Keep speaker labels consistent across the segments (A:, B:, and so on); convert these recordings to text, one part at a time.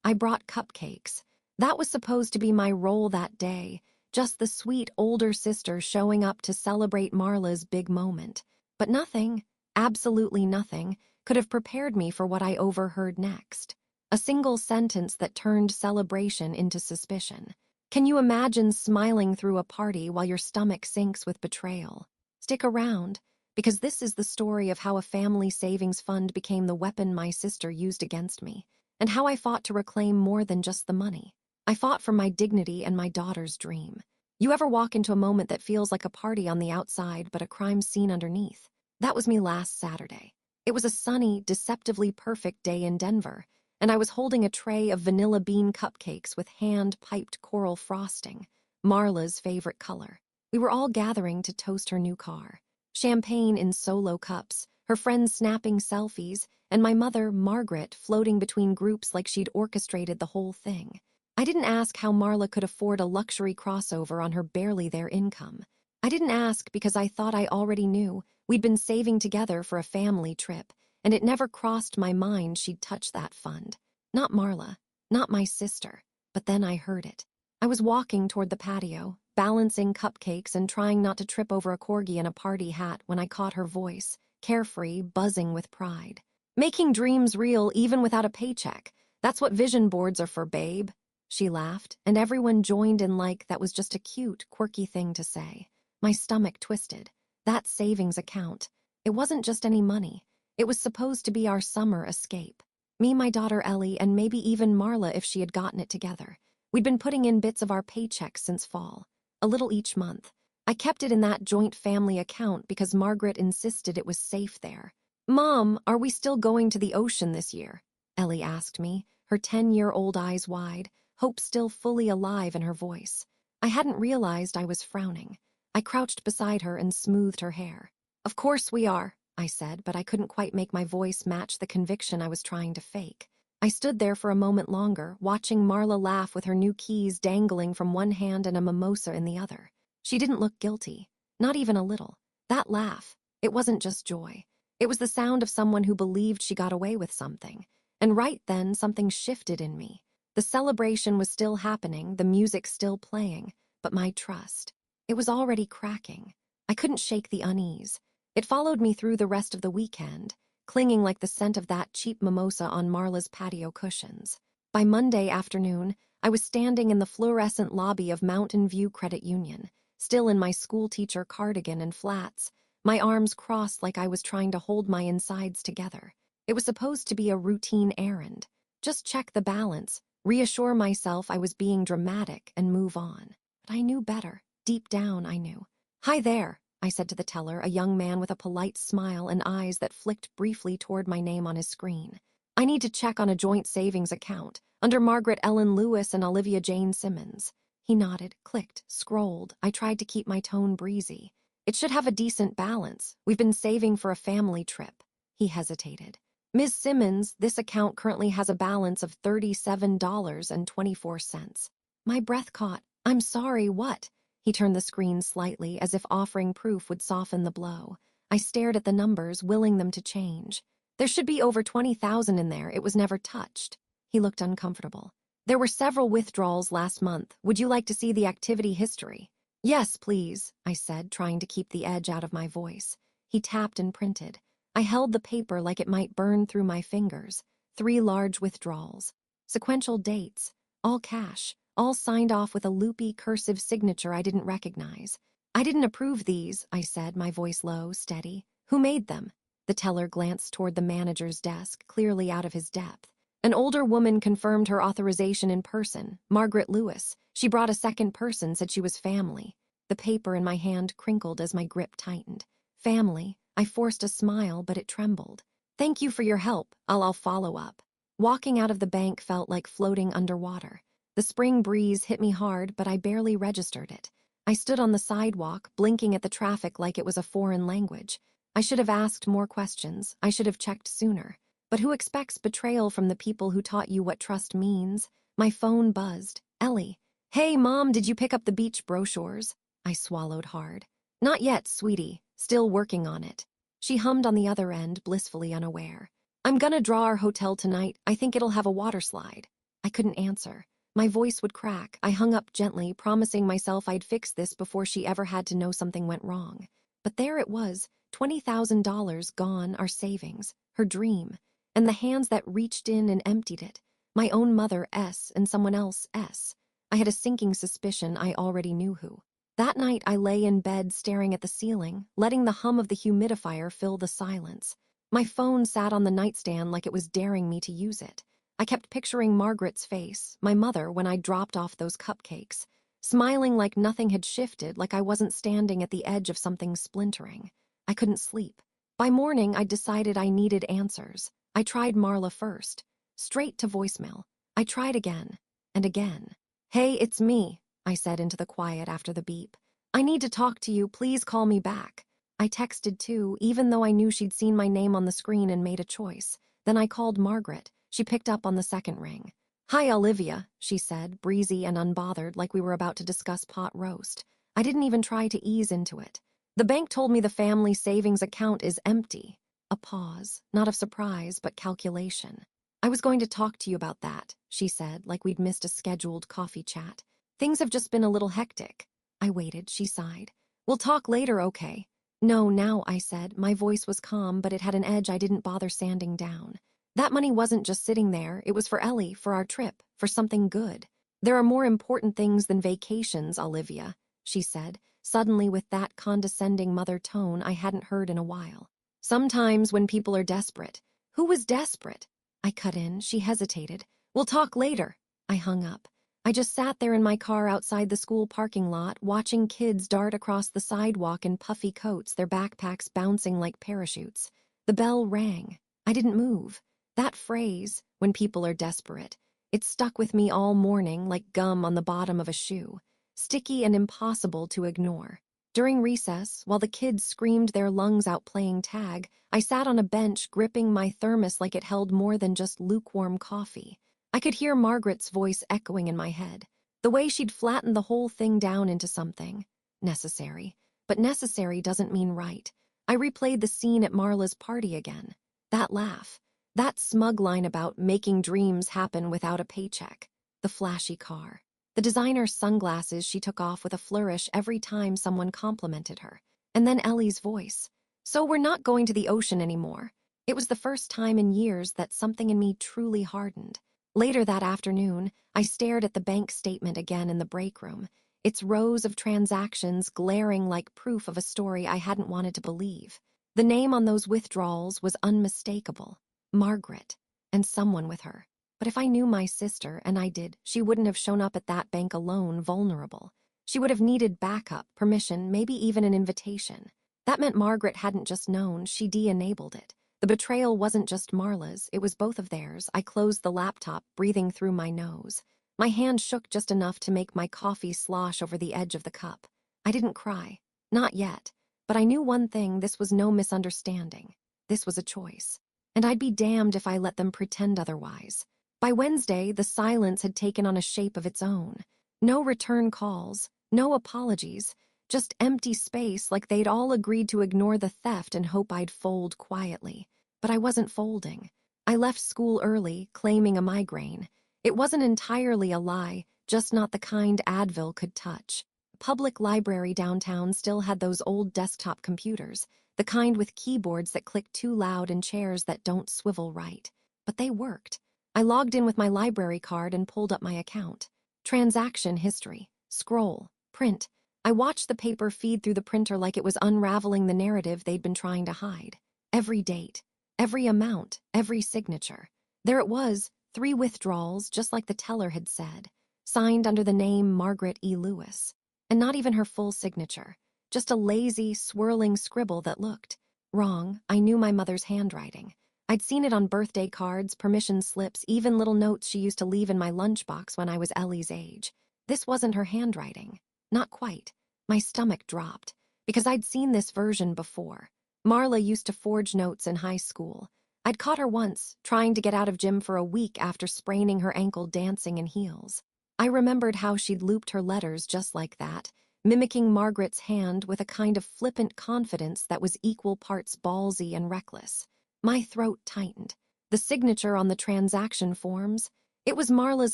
A: I brought cupcakes. That was supposed to be my role that day, just the sweet older sister showing up to celebrate Marla's big moment. But nothing, absolutely nothing, could have prepared me for what I overheard next. A single sentence that turned celebration into suspicion. Can you imagine smiling through a party while your stomach sinks with betrayal? Stick around, because this is the story of how a family savings fund became the weapon my sister used against me, and how I fought to reclaim more than just the money. I fought for my dignity and my daughter's dream. You ever walk into a moment that feels like a party on the outside but a crime scene underneath? That was me last Saturday. It was a sunny, deceptively perfect day in Denver, and I was holding a tray of vanilla bean cupcakes with hand-piped coral frosting, Marla's favorite color. We were all gathering to toast her new car. Champagne in solo cups, her friends snapping selfies, and my mother, Margaret, floating between groups like she'd orchestrated the whole thing. I didn't ask how Marla could afford a luxury crossover on her barely there income. I didn't ask because I thought I already knew. We'd been saving together for a family trip, and it never crossed my mind she'd touch that fund. Not Marla, not my sister. But then I heard it. I was walking toward the patio, balancing cupcakes and trying not to trip over a corgi in a party hat when I caught her voice, carefree, buzzing with pride. Making dreams real even without a paycheck. That's what vision boards are for, babe. She laughed, and everyone joined in like that was just a cute, quirky thing to say. My stomach twisted. That savings account. It wasn't just any money. It was supposed to be our summer escape. Me, my daughter Ellie, and maybe even Marla if she had gotten it together. We'd been putting in bits of our paychecks since fall. A little each month. I kept it in that joint family account because Margaret insisted it was safe there. Mom, are we still going to the ocean this year? Ellie asked me, her 10-year-old eyes wide, hope still fully alive in her voice. I hadn't realized I was frowning. I crouched beside her and smoothed her hair. Of course we are, I said, but I couldn't quite make my voice match the conviction I was trying to fake. I stood there for a moment longer, watching Marla laugh with her new keys dangling from one hand and a mimosa in the other. She didn't look guilty, not even a little. That laugh, it wasn't just joy. It was the sound of someone who believed she got away with something. And right then, something shifted in me. The celebration was still happening, the music still playing, but my trust, it was already cracking. I couldn't shake the unease. It followed me through the rest of the weekend, clinging like the scent of that cheap mimosa on Marla's patio cushions. By Monday afternoon, I was standing in the fluorescent lobby of Mountain View Credit Union, still in my schoolteacher cardigan and flats, my arms crossed like I was trying to hold my insides together. It was supposed to be a routine errand. Just check the balance, reassure myself I was being dramatic, and move on. But I knew better. Deep down, I knew. Hi there, I said to the teller, a young man with a polite smile and eyes that flicked briefly toward my name on his screen. I need to check on a joint savings account, under Margaret Ellen Lewis and Olivia Jane Simmons. He nodded, clicked, scrolled. I tried to keep my tone breezy. It should have a decent balance. We've been saving for a family trip. He hesitated. Ms. Simmons, this account currently has a balance of $37.24. My breath caught. I'm sorry, what? He turned the screen slightly, as if offering proof would soften the blow. I stared at the numbers, willing them to change. There should be over 20,000 in there. It was never touched. He looked uncomfortable. There were several withdrawals last month. Would you like to see the activity history? Yes, please, I said, trying to keep the edge out of my voice. He tapped and printed. I held the paper like it might burn through my fingers. 3 large withdrawals. Sequential dates. All cash. All signed off with a loopy, cursive signature I didn't recognize. I didn't approve these, I said, my voice low, steady. Who made them? The teller glanced toward the manager's desk, clearly out of his depth. An older woman confirmed her authorization in person, Margaret Lewis. She brought a second person, said she was family. The paper in my hand crinkled as my grip tightened. Family. I forced a smile, but it trembled. Thank you for your help. I'll follow up. Walking out of the bank felt like floating underwater. The spring breeze hit me hard, but I barely registered it. I stood on the sidewalk, blinking at the traffic like it was a foreign language. I should have asked more questions. I should have checked sooner. But who expects betrayal from the people who taught you what trust means? My phone buzzed. Ellie. Hey, Mom, did you pick up the beach brochures? I swallowed hard. Not yet, sweetie. Still working on it. She hummed on the other end, blissfully unaware. I'm gonna draw our hotel tonight. I think it'll have a water slide. I couldn't answer. My voice would crack. I hung up gently, promising myself I'd fix this before she ever had to know something went wrong. But there it was, $20,000 gone, our savings, her dream, and the hands that reached in and emptied it. My own mother, S, and someone else, S. I had a sinking suspicion I already knew who. That night I lay in bed staring at the ceiling, letting the hum of the humidifier fill the silence. My phone sat on the nightstand like it was daring me to use it. I kept picturing Margaret's face, my mother, when I dropped off those cupcakes, smiling like nothing had shifted, like I wasn't standing at the edge of something splintering. I couldn't sleep. By morning, I decided I needed answers. I tried Marla first. Straight to voicemail. I tried again. And again. "Hey, it's me," I said into the quiet after the beep. "I need to talk to you. Please call me back." I texted too, even though I knew she'd seen my name on the screen and made a choice. Then I called Margaret. She picked up on the second ring. "Hi, Olivia," she said, breezy and unbothered, like we were about to discuss pot roast. I didn't even try to ease into it. "The bank told me the family savings account is empty." A pause, not of surprise, but calculation. "I was going to talk to you about that," she said, like we'd missed a scheduled coffee chat. "Things have just been a little hectic." I waited, she sighed. "We'll talk later, okay?" "No, now," I said. My voice was calm, but it had an edge I didn't bother sanding down. That money wasn't just sitting there, it was for Ellie, for our trip, for something good. "There are more important things than vacations, Olivia," she said, suddenly with that condescending mother tone I hadn't heard in a while. "Sometimes when people are desperate." Who was desperate? I cut in. She hesitated. "We'll talk later." I hung up. I just sat there in my car outside the school parking lot, watching kids dart across the sidewalk in puffy coats, their backpacks bouncing like parachutes. The bell rang. I didn't move. That phrase, "when people are desperate," it stuck with me all morning like gum on the bottom of a shoe, sticky and impossible to ignore. During recess, while the kids screamed their lungs out playing tag, I sat on a bench gripping my thermos like it held more than just lukewarm coffee. I could hear Margaret's voice echoing in my head, the way she'd flattened the whole thing down into something necessary. But necessary doesn't mean right. I replayed the scene at Marla's party again. That laugh. That smug line about making dreams happen without a paycheck. The flashy car. The designer sunglasses she took off with a flourish every time someone complimented her. And then Ellie's voice. "So we're not going to the ocean anymore." It was the first time in years that something in me truly hardened. Later that afternoon, I stared at the bank statement again in the break room, its rows of transactions glaring like proof of a story I hadn't wanted to believe. The name on those withdrawals was unmistakable. Margaret, and someone with her. But if I knew my sister, and I did, she wouldn't have shown up at that bank alone, vulnerable. She would have needed backup, permission, maybe even an invitation. That meant Margaret hadn't just known, she de-enabled it. The betrayal wasn't just Marla's, it was both of theirs. I closed the laptop, breathing through my nose. My hand shook just enough to make my coffee slosh over the edge of the cup. I didn't cry. Not yet. But I knew one thing, this was no misunderstanding. This was a choice. And I'd be damned if I let them pretend otherwise. By Wednesday, the silence had taken on a shape of its own. No return calls, no apologies, just empty space like they'd all agreed to ignore the theft and hope I'd fold quietly. But I wasn't folding. I left school early, claiming a migraine. It wasn't entirely a lie, just not the kind Advil could touch. Public library downtown still had those old desktop computers, the kind with keyboards that click too loud and chairs that don't swivel right. But they worked. I logged in with my library card and pulled up my account. Transaction history. Scroll. Print. I watched the paper feed through the printer like it was unraveling the narrative they'd been trying to hide. Every date. Every amount. Every signature. There it was, 3 withdrawals, just like the teller had said. Signed under the name Margaret E. Lewis. And not even her full signature. Just a lazy, swirling scribble that looked wrong. I knew my mother's handwriting. I'd seen it on birthday cards, permission slips, even little notes she used to leave in my lunchbox when I was Ellie's age. This wasn't her handwriting. Not quite. My stomach dropped, because I'd seen this version before. Marla used to forge notes in high school. I'd caught her once, trying to get out of gym for a week after spraining her ankle dancing in heels. I remembered how she'd looped her letters just like that, mimicking Margaret's hand with a kind of flippant confidence that was equal parts ballsy and reckless. My throat tightened. The signature on the transaction forms, It was Marla's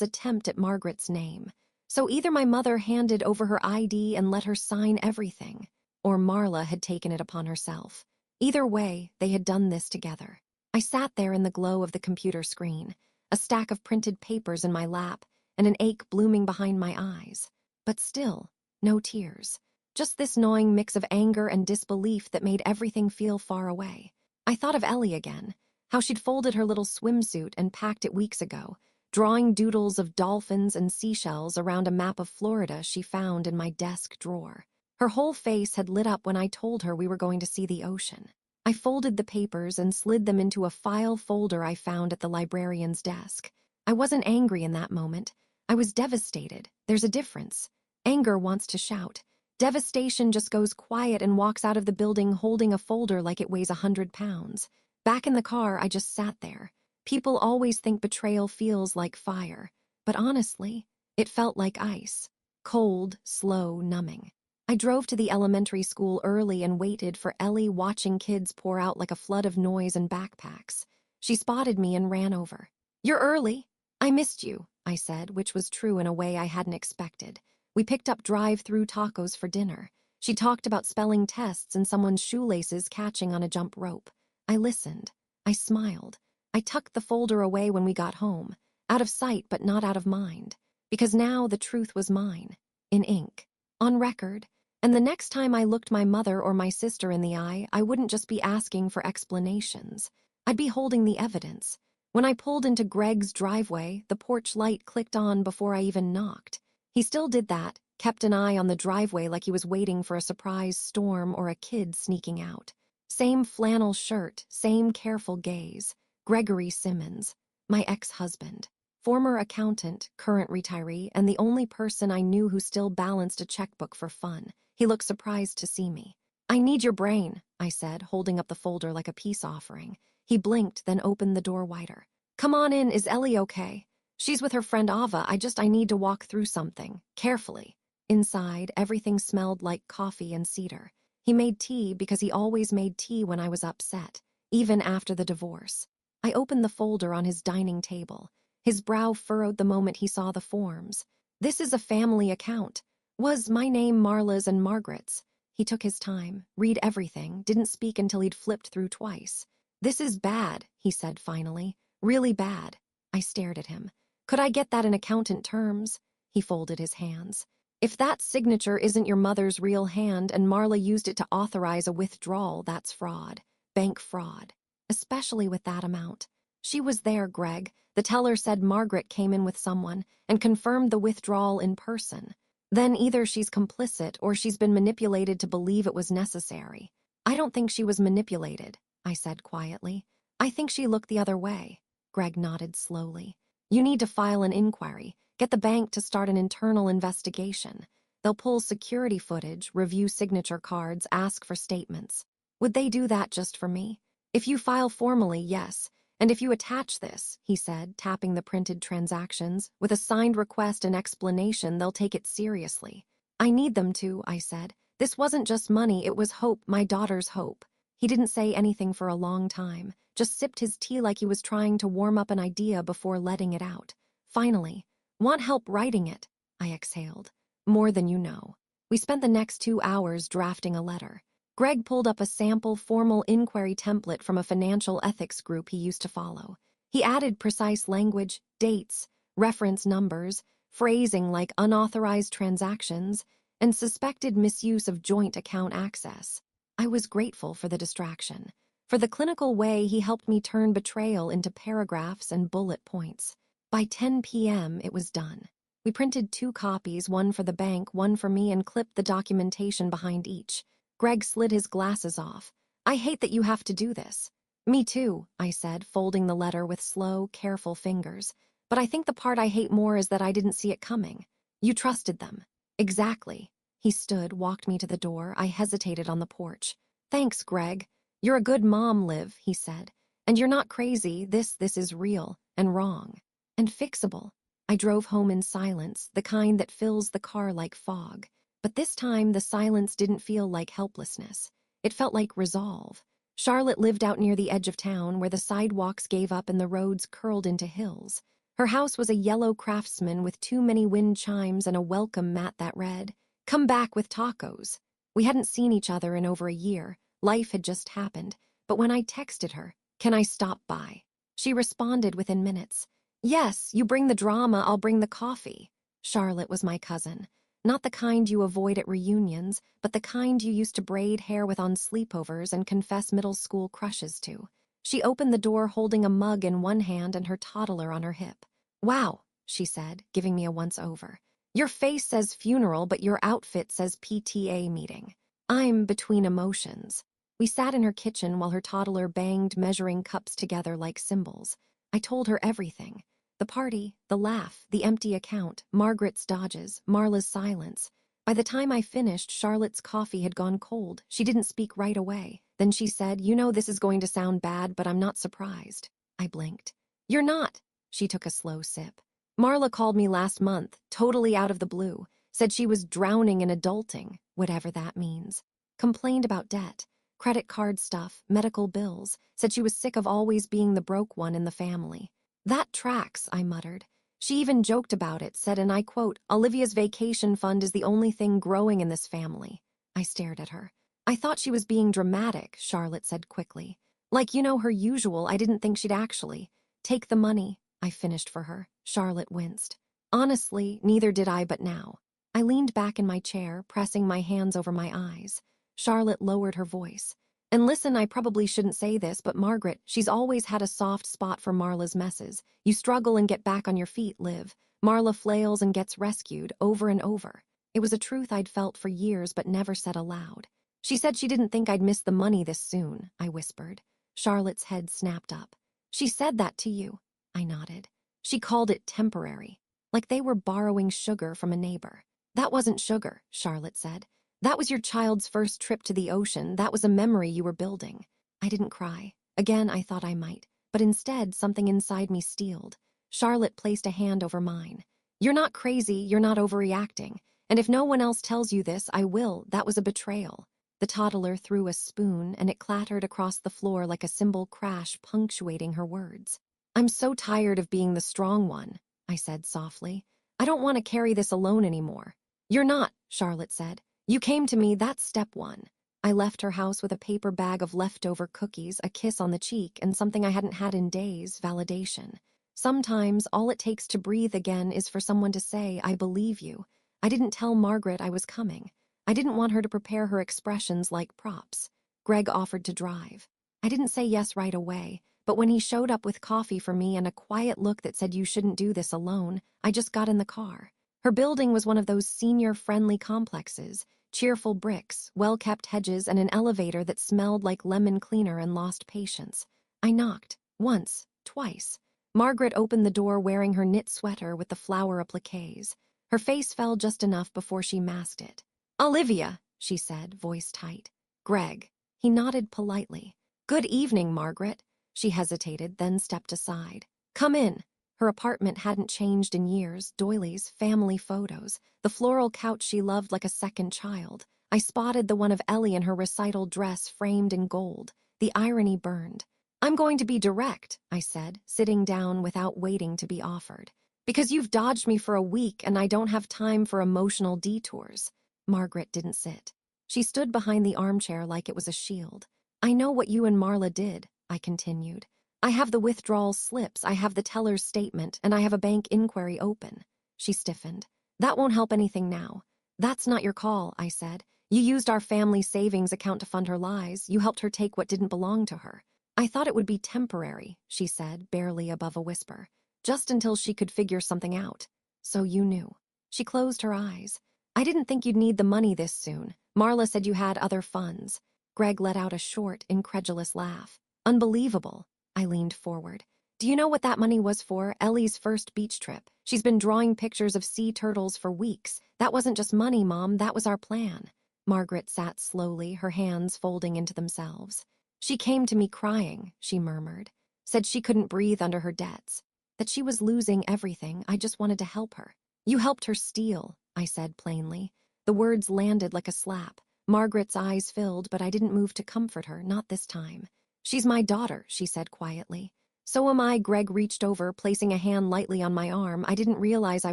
A: attempt at Margaret's name. So either my mother handed over her ID and let her sign everything, or Marla had taken it upon herself. Either way, they had done this together. I sat there in the glow of the computer screen, a stack of printed papers in my lap, and an ache blooming behind my eyes. But still, no tears. Just this gnawing mix of anger and disbelief that made everything feel far away. I thought of Ellie again, how she'd folded her little swimsuit and packed it weeks ago, drawing doodles of dolphins and seashells around a map of Florida she found in my desk drawer. Her whole face had lit up when I told her we were going to see the ocean. I folded the papers and slid them into a file folder I found at the librarian's desk. I wasn't angry in that moment. I was devastated. There's a difference. Anger wants to shout. Devastation just goes quiet and walks out of the building holding a folder like it weighs 100 pounds. Back in the car, I just sat there. People always think betrayal feels like fire, but honestly, it felt like ice. Cold, slow, numbing. I drove to the elementary school early and waited for Ellie, watching kids pour out like a flood of noise and backpacks. She spotted me and ran over. "You're early. I missed you," I said, which was true in a way I hadn't expected. We picked up drive-through tacos for dinner. She talked about spelling tests and someone's shoelaces catching on a jump rope. I listened. I smiled. I tucked the folder away when we got home, out of sight but not out of mind, because now the truth was mine, in ink, on record, and the next time I looked my mother or my sister in the eye, I wouldn't just be asking for explanations. I'd be holding the evidence. When I pulled into Greg's driveway, the porch light clicked on before I even knocked. He still did that, kept an eye on the driveway like he was waiting for a surprise storm or a kid sneaking out. Same flannel shirt, same careful gaze. Gregory Simmons, my ex-husband, former accountant, current retiree, and the only person I knew who still balanced a checkbook for fun. He looked surprised to see me. "I need your brain," I said, holding up the folder like a peace offering. He blinked, then opened the door wider. "Come on in, is Ellie okay? She's with her friend Ava, I need to walk through something, carefully." Inside, everything smelled like coffee and cedar. He made tea because he always made tea when I was upset, even after the divorce. I opened the folder on his dining table. His brow furrowed the moment he saw the forms. "This is a family account. Was my name Marla's and Margaret's?" He took his time, read everything, didn't speak until he'd flipped through twice. "This is bad," he said finally. "Really bad." I stared at him. "Could I get that in accountant terms?" He folded his hands. "If that signature isn't your mother's real hand and Marla used it to authorize a withdrawal, that's fraud. Bank fraud. Especially with that amount. She was there, Greg. The teller said Margaret came in with someone and confirmed the withdrawal in person. Then either she's complicit or she's been manipulated to believe it was necessary." "I don't think she was manipulated," I said quietly. "I think she looked the other way." Greg nodded slowly. "You need to file an inquiry. Get the bank to start an internal investigation. They'll pull security footage, review signature cards, ask for statements. Would they do that just for me? If you file formally, yes. And if you attach this," he said, tapping the printed transactions, "with a signed request and explanation, they'll take it seriously." "I need them to," I said. "This wasn't just money, it was hope, my daughter's hope." He didn't say anything for a long time, just sipped his tea like he was trying to warm up an idea before letting it out. Finally, "Want help writing it?" I exhaled. "More than you know." We spent the next 2 hours drafting a letter. Greg pulled up a sample formal inquiry template from a financial ethics group he used to follow. He added precise language, dates, reference numbers, phrasing like unauthorized transactions, and suspected misuse of joint account access. I was grateful for the distraction, for the clinical way he helped me turn betrayal into paragraphs and bullet points. By 10 p.m., it was done. We printed 2 copies, one for the bank, one for me, and clipped the documentation behind each. Greg slid his glasses off. "I hate that you have to do this." "Me too," I said, folding the letter with slow, careful fingers. "But I think the part I hate more is that I didn't see it coming. You trusted them." "Exactly." He stood, walked me to the door. I hesitated on the porch. "Thanks, Greg. You're a good mom, Liv," he said. "And you're not crazy. This is real, and wrong, and fixable." I drove home in silence, the kind that fills the car like fog. But this time, the silence didn't feel like helplessness. It felt like resolve. Charlotte lived out near the edge of town, where the sidewalks gave up and the roads curled into hills. Her house was a yellow Craftsman with too many wind chimes and a welcome mat that read, "Come back with tacos." We hadn't seen each other in over a year. Life had just happened. But when I texted her, "Can I stop by?" she responded within minutes. "Yes, you bring the drama, I'll bring the coffee." Charlotte was my cousin. Not the kind you avoid at reunions, but the kind you used to braid hair with on sleepovers and confess middle school crushes to. She opened the door holding a mug in one hand and her toddler on her hip. "Wow," she said, giving me a once-over. "Your face says funeral, but your outfit says PTA meeting." I'm between emotions. We sat in her kitchen while her toddler banged measuring cups together like cymbals. I told her everything. The party, the laugh, the empty account, Margaret's dodges, Marla's silence. By the time I finished, Charlotte's coffee had gone cold. She didn't speak right away. Then she said, "You know this is going to sound bad, but I'm not surprised." I blinked. "You're not." She took a slow sip. "Marla called me last month, totally out of the blue. Said she was drowning in adulting, whatever that means. Complained about debt, credit card stuff, medical bills. Said she was sick of always being the broke one in the family." "That tracks," I muttered. She even joked about it, said, and I quote, "Olivia's vacation fund is the only thing growing in this family." I stared at her. "I thought she was being dramatic," Charlotte said quickly. "Like, her usual, I didn't think she'd actually." "Take the money," I finished for her. Charlotte winced. Honestly, neither did I, but now. I leaned back in my chair, pressing my hands over my eyes. Charlotte lowered her voice. "And listen, I probably shouldn't say this, but Margaret, she's always had a soft spot for Marla's messes. You struggle and get back on your feet, Liv. Marla flails and gets rescued, over and over." It was a truth I'd felt for years but never said aloud. "She said she didn't think I'd miss the money this soon," I whispered. Charlotte's head snapped up. "She said that to you?" I nodded. "She called it temporary, like they were borrowing sugar from a neighbor." "That wasn't sugar," Charlotte said. "That was your child's first trip to the ocean. That was a memory you were building." I didn't cry. Again, I thought I might. But instead, something inside me steeled. Charlotte placed a hand over mine. "You're not crazy, you're not overreacting. And if no one else tells you this, I will. That was a betrayal." The toddler threw a spoon, and it clattered across the floor like a cymbal crash, punctuating her words. "I'm so tired of being the strong one," I said softly. "I don't want to carry this alone anymore." "You're not," Charlotte said. "You came to me, that's step one." I left her house with a paper bag of leftover cookies, a kiss on the cheek, and something I hadn't had in days, validation. Sometimes all it takes to breathe again is for someone to say, "I believe you." I didn't tell Margaret I was coming. I didn't want her to prepare her expressions like props. Greg offered to drive. I didn't say yes right away, but when he showed up with coffee for me and a quiet look that said, "You shouldn't do this alone," I just got in the car. Her building was one of those senior-friendly complexes, cheerful bricks, well-kept hedges, and an elevator that smelled like lemon cleaner and lost patience. I knocked, once, twice. Margaret opened the door wearing her knit sweater with the flower appliques. Her face fell just enough before she masked it. "Olivia," she said, voice tight. "Greg." He nodded politely. "Good evening, Margaret." She hesitated, then stepped aside. "Come in." Her apartment hadn't changed in years, doilies, family photos, the floral couch she loved like a second child. I spotted the one of Ellie in her recital dress framed in gold. The irony burned. "I'm going to be direct," I said, sitting down without waiting to be offered. "Because you've dodged me for a week and I don't have time for emotional detours." Margaret didn't sit. She stood behind the armchair like it was a shield. "I know what you and Marla did," I continued. "I have the withdrawal slips, I have the teller's statement, and I have a bank inquiry open." She stiffened. "That won't help anything now." "That's not your call," I said. "You used our family savings account to fund her lies. You helped her take what didn't belong to her." "I thought it would be temporary," she said, barely above a whisper. "Just until she could figure something out." "So you knew." She closed her eyes. "I didn't think you'd need the money this soon. Marla said you had other funds." Greg let out a short, incredulous laugh. "Unbelievable." I leaned forward. "Do you know what that money was for? Ellie's first beach trip. She's been drawing pictures of sea turtles for weeks. That wasn't just money, Mom, that was our plan." Margaret sat slowly, her hands folding into themselves. "She came to me crying," she murmured. "Said she couldn't breathe under her debts. That she was losing everything. I just wanted to help her." "You helped her steal," I said plainly. The words landed like a slap. Margaret's eyes filled, but I didn't move to comfort her, not this time. "She's my daughter," she said quietly. So am I. Greg reached over, placing a hand lightly on my arm. I didn't realize I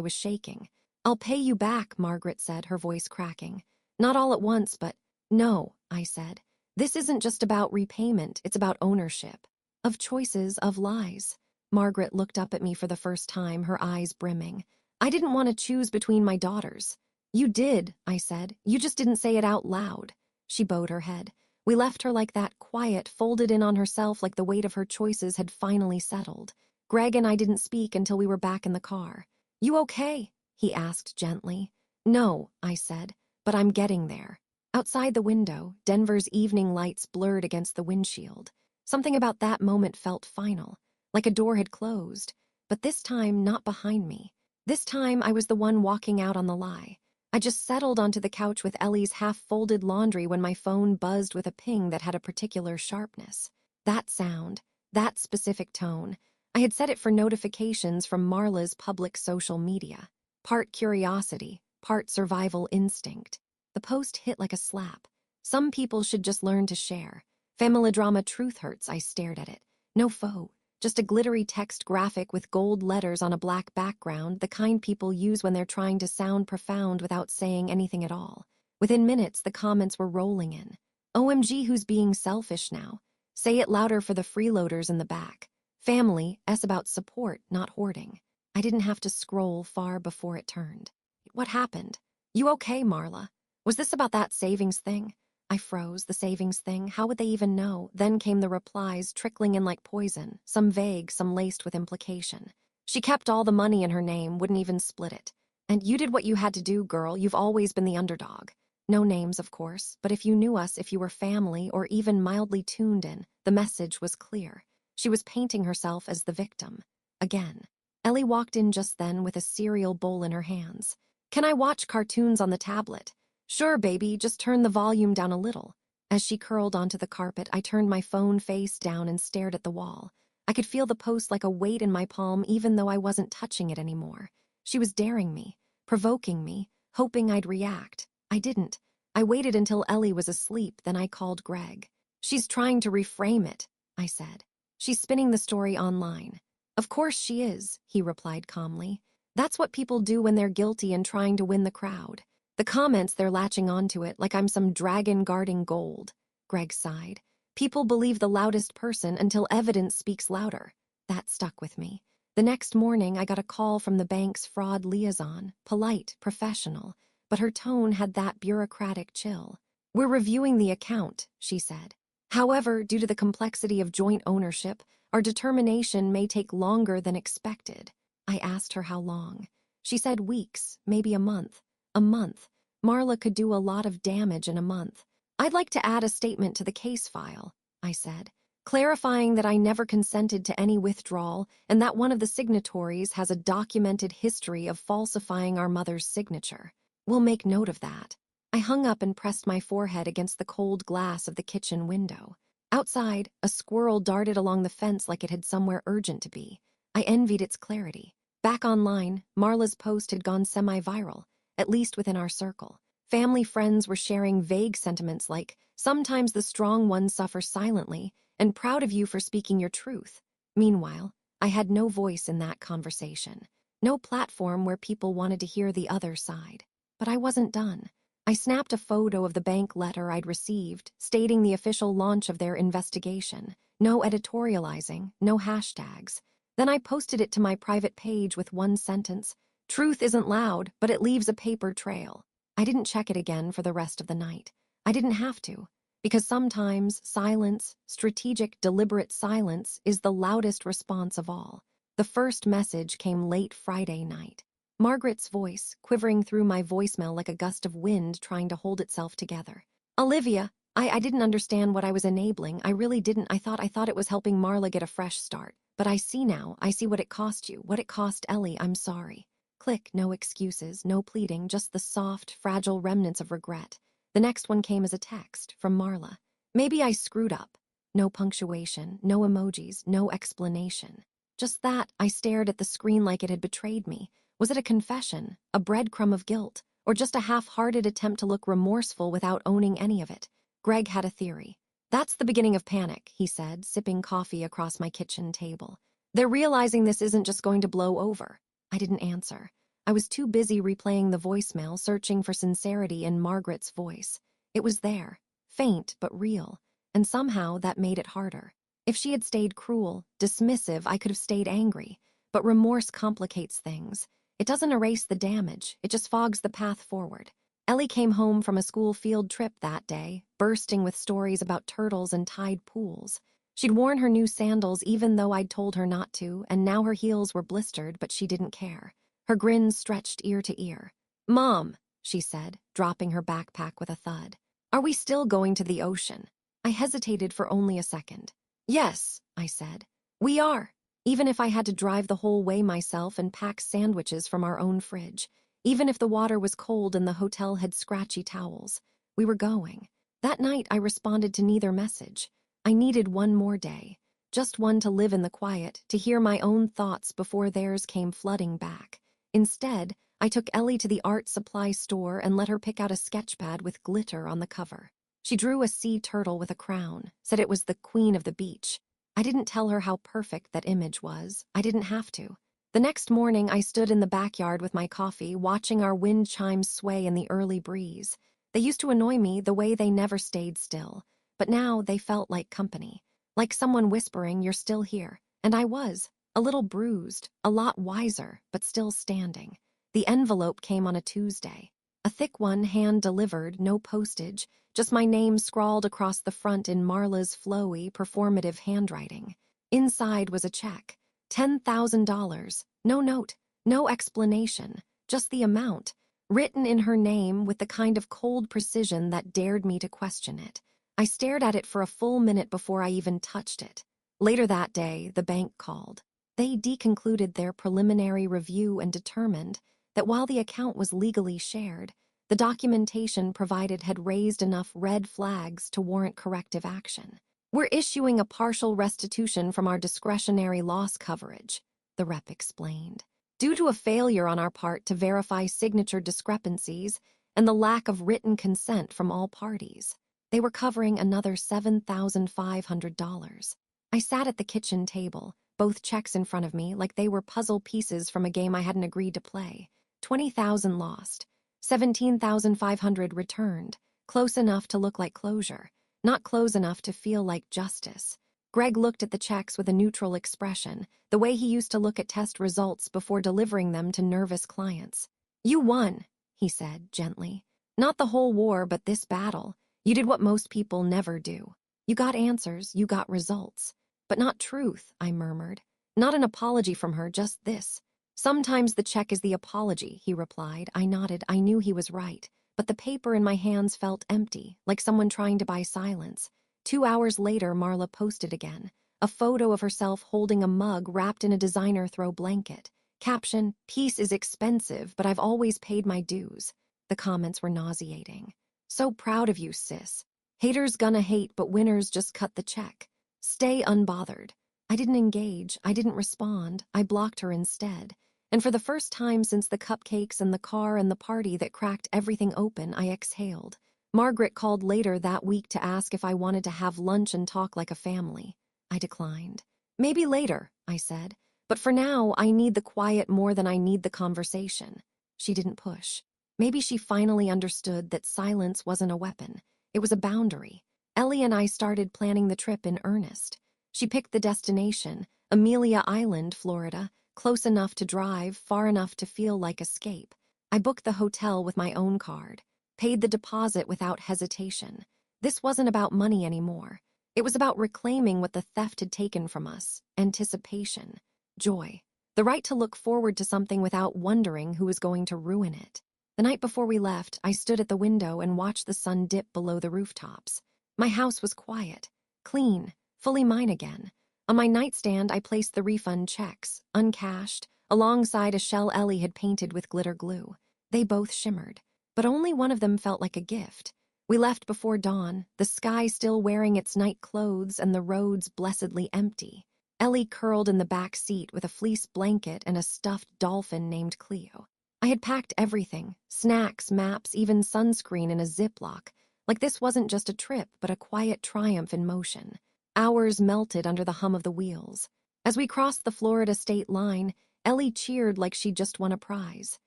A: was shaking. I'll pay you back, Margaret said, her voice cracking. Not all at once, but no, I said. This isn't just about repayment, it's about ownership. Of choices, of lies. Margaret looked up at me for the first time, her eyes brimming. I didn't want to choose between my daughters. You did, I said. You just didn't say it out loud. She bowed her head. We left her like that, quiet, folded in on herself like the weight of her choices had finally settled. Greg and I didn't speak until we were back in the car. You okay? He asked gently. No, I said, but I'm getting there. Outside the window, Denver's evening lights blurred against the windshield. Something about that moment felt final, like a door had closed, but this time not behind me. This time I was the one walking out on the lie. I just settled onto the couch with Ellie's half-folded laundry when my phone buzzed with a ping that had a particular sharpness. That sound, that specific tone, I had set it for notifications from Marla's public social media. Part curiosity, part survival instinct. The post hit like a slap. Some people should just learn to share. Familydrama truth hurts. I stared at it. No foe. Just a glittery text graphic with gold letters on a black background, the kind people use when they're trying to sound profound without saying anything at all. Within minutes, the comments were rolling in. OMG, who's being selfish now? Say it louder for the freeloaders in the back. Family, S about support, not hoarding. I didn't have to scroll far before it turned. What happened? You okay, Marla? Was this about that savings thing? I froze. The savings thing. How would they even know? Then came the replies, trickling in like poison, some vague, some laced with implication. She kept all the money in her name, wouldn't even split it. And you did what you had to do, girl. You've always been the underdog. No names, of course, but if you knew us, if you were family, or even mildly tuned in, the message was clear. She was painting herself as the victim. Again. Ellie walked in just then with a cereal bowl in her hands. Can I watch cartoons on the tablet? Sure, baby, just turn the volume down a little. As she curled onto the carpet, I turned my phone face down and stared at the wall. I could feel the post like a weight in my palm even though I wasn't touching it anymore. She was daring me, provoking me, hoping I'd react. I didn't. I waited until Ellie was asleep, then I called Greg. She's trying to reframe it, I said. She's spinning the story online. Of course she is, he replied calmly. That's what people do when they're guilty and trying to win the crowd. The comments, they're latching onto it like I'm some dragon guarding gold. Greg sighed. People believe the loudest person until evidence speaks louder. That stuck with me. The next morning, I got a call from the bank's fraud liaison, polite, professional, but her tone had that bureaucratic chill. We're reviewing the account, she said. However, due to the complexity of joint ownership, our determination may take longer than expected. I asked her how long. She said weeks, maybe a month. A month. Marla could do a lot of damage in a month. I'd like to add a statement to the case file, I said, clarifying that I never consented to any withdrawal and that one of the signatories has a documented history of falsifying our mother's signature. We'll make note of that. I hung up and pressed my forehead against the cold glass of the kitchen window. Outside, a squirrel darted along the fence like it had somewhere urgent to be. I envied its clarity. Back online, Marla's post had gone semi-viral, at least within our circle. Family friends were sharing vague sentiments like, sometimes the strong ones suffer silently, and proud of you for speaking your truth. Meanwhile, I had no voice in that conversation, no platform where people wanted to hear the other side. But I wasn't done. I snapped a photo of the bank letter I'd received, stating the official launch of their investigation. No editorializing, no hashtags. Then I posted it to my private page with one sentence. Truth isn't loud, but it leaves a paper trail. I didn't check it again for the rest of the night. I didn't have to, because sometimes silence, strategic, deliberate silence, is the loudest response of all. The first message came late Friday night. Margaret's voice, quivering through my voicemail like a gust of wind trying to hold itself together. Olivia, I didn't understand what I was enabling. I really didn't. I thought it was helping Marla get a fresh start. But I see now. I see what it cost you, what it cost Ellie. I'm sorry. Click, no excuses, no pleading, just the soft, fragile remnants of regret. The next one came as a text from Marla. Maybe I screwed up. No punctuation, no emojis, no explanation. Just that, I stared at the screen like it had betrayed me. Was it a confession, a breadcrumb of guilt, or just a half-hearted attempt to look remorseful without owning any of it? Greg had a theory. That's the beginning of panic, he said, sipping coffee across my kitchen table. They're realizing this isn't just going to blow over. I didn't answer. I was too busy replaying the voicemail, searching for sincerity in Margaret's voice. It was there, faint but real, and somehow that made it harder. If she had stayed cruel, dismissive, I could have stayed angry. But remorse complicates things. It doesn't erase the damage, it just fogs the path forward. Ellie came home from a school field trip that day, bursting with stories about turtles and tide pools. She'd worn her new sandals even though I'd told her not to, and now her heels were blistered, but she didn't care. Her grin stretched ear to ear. "Mom," she said, dropping her backpack with a thud. "Are we still going to the ocean?" I hesitated for only a second. "Yes," I said. "We are." Even if I had to drive the whole way myself and pack sandwiches from our own fridge. Even if the water was cold and the hotel had scratchy towels. We were going. That night I responded to neither message. I needed one more day. Just one to live in the quiet, to hear my own thoughts before theirs came flooding back. Instead, I took Ellie to the art supply store and let her pick out a sketchpad with glitter on the cover. She drew a sea turtle with a crown, said it was the queen of the beach. I didn't tell her how perfect that image was. I didn't have to. The next morning, I stood in the backyard with my coffee, watching our wind chimes sway in the early breeze. They used to annoy me the way they never stayed still, but now they felt like company, like someone whispering, "You're still here." And I was, a little bruised, a lot wiser, but still standing. The envelope came on a Tuesday. A thick one, hand-delivered, no postage, just my name scrawled across the front in Marla's flowy, performative handwriting. Inside was a check. $10,000. No note, no explanation, just the amount, written in her name with the kind of cold precision that dared me to question it. I stared at it for a full minute before I even touched it. Later that day, the bank called. They deconcluded their preliminary review and determined that while the account was legally shared, the documentation provided had raised enough red flags to warrant corrective action. "We're issuing a partial restitution from our discretionary loss coverage," the rep explained, "due to a failure on our part to verify signature discrepancies and the lack of written consent from all parties." They were covering another $7,500. I sat at the kitchen table, both checks in front of me like they were puzzle pieces from a game I hadn't agreed to play. 20,000 lost, 17,500 returned, close enough to look like closure. Not close enough to feel like justice. Greg looked at the checks with a neutral expression, the way he used to look at test results before delivering them to nervous clients. "You won," he said gently. "Not the whole war, but this battle. You did what most people never do. You got answers, you got results. But not truth," I murmured. "Not an apology from her, just this." "Sometimes the check is the apology," he replied. I nodded. I knew he was right. But the paper in my hands felt empty, like someone trying to buy silence. 2 hours later, Marla posted again. A photo of herself holding a mug wrapped in a designer throw blanket. Caption, "Peace is expensive, but I've always paid my dues." The comments were nauseating. "So proud of you, sis. Haters gonna hate, but winners just cut the check. Stay unbothered." I didn't engage. I didn't respond. I blocked her instead. And for the first time since the cupcakes and the car and the party that cracked everything open, I exhaled. Margaret called later that week to ask if I wanted to have lunch and talk like a family. I declined. "Maybe later," I said. "But for now, I need the quiet more than I need the conversation." She didn't push. Maybe she finally understood that silence wasn't a weapon. It was a boundary. Ellie and I started planning the trip in earnest. She picked the destination, Amelia Island, Florida, close enough to drive, far enough to feel like escape. I booked the hotel with my own card, paid the deposit without hesitation. This wasn't about money anymore. It was about reclaiming what the theft had taken from us, anticipation, joy, the right to look forward to something without wondering who was going to ruin it. The night before we left, I stood at the window and watched the sun dip below the rooftops. My house was quiet, clean, fully mine again. On my nightstand, I placed the refund checks, uncashed, alongside a shell Ellie had painted with glitter glue. They both shimmered, but only one of them felt like a gift. We left before dawn, the sky still wearing its night clothes and the roads blessedly empty. Ellie curled in the back seat with a fleece blanket and a stuffed dolphin named Cleo. I had packed everything, snacks, maps, even sunscreen in a Ziploc, Like this wasn't just a trip, but a quiet triumph in motion. Hours melted under the hum of the wheels. As we crossed the Florida state line, Ellie cheered like she'd just won a prize.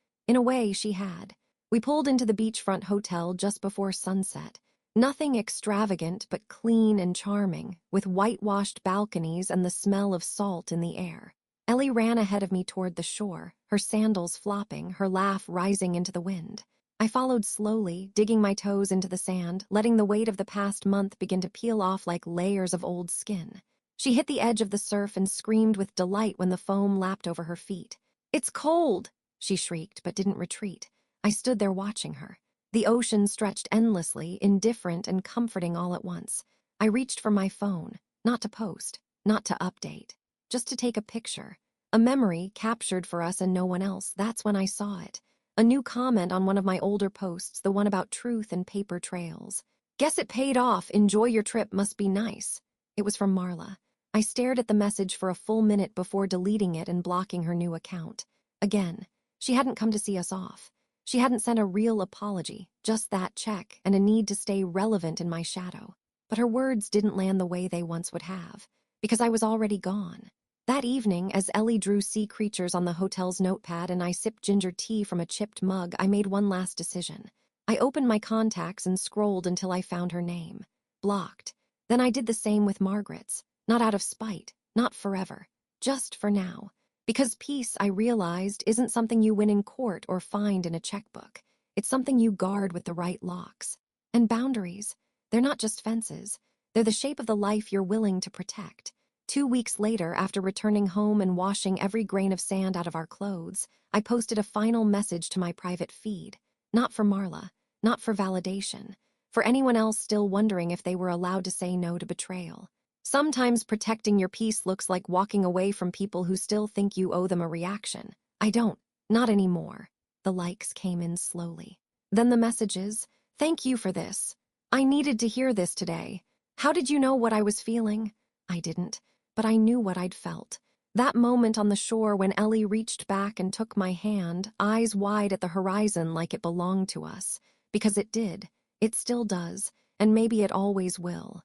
A: In a way, she had. We pulled into the beachfront hotel just before sunset. Nothing extravagant, but clean and charming, with whitewashed balconies and the smell of salt in the air. Ellie ran ahead of me toward the shore, her sandals flopping, her laugh rising into the wind. I followed slowly, digging my toes into the sand, letting the weight of the past month begin to peel off like layers of old skin. She hit the edge of the surf and screamed with delight when the foam lapped over her feet. "It's cold!" she shrieked, but didn't retreat. I stood there watching her. The ocean stretched endlessly, indifferent and comforting all at once. I reached for my phone, not to post, not to update, just to take a picture. A memory captured for us and no one else. That's when I saw it. A new comment on one of my older posts, the one about truth and paper trails. "Guess it paid off. Enjoy your trip. Must be nice." It was from Marla. I stared at the message for a full minute before deleting it and blocking her new account. Again, she hadn't come to see us off. She hadn't sent a real apology, just that check and a need to stay relevant in my shadow. But her words didn't land the way they once would have, because I was already gone. That evening, as Ellie drew sea creatures on the hotel's notepad and I sipped ginger tea from a chipped mug, I made one last decision. I opened my contacts and scrolled until I found her name. Blocked. Then I did the same with Margaret's. Not out of spite, not forever. Just for now. Because peace, I realized, isn't something you win in court or find in a checkbook. It's something you guard with the right locks. And boundaries, they're not just fences. They're the shape of the life you're willing to protect. 2 weeks later, after returning home and washing every grain of sand out of our clothes, I posted a final message to my private feed. Not for Marla, not for validation, for anyone else still wondering if they were allowed to say no to betrayal. Sometimes protecting your peace looks like walking away from people who still think you owe them a reaction. I don't. Not anymore. The likes came in slowly. Then the messages. "Thank you for this. I needed to hear this today. How did you know what I was feeling?" I didn't, but I knew what I'd felt. That moment on the shore when Ellie reached back and took my hand, eyes wide at the horizon like it belonged to us. Because it did. It still does, and maybe it always will.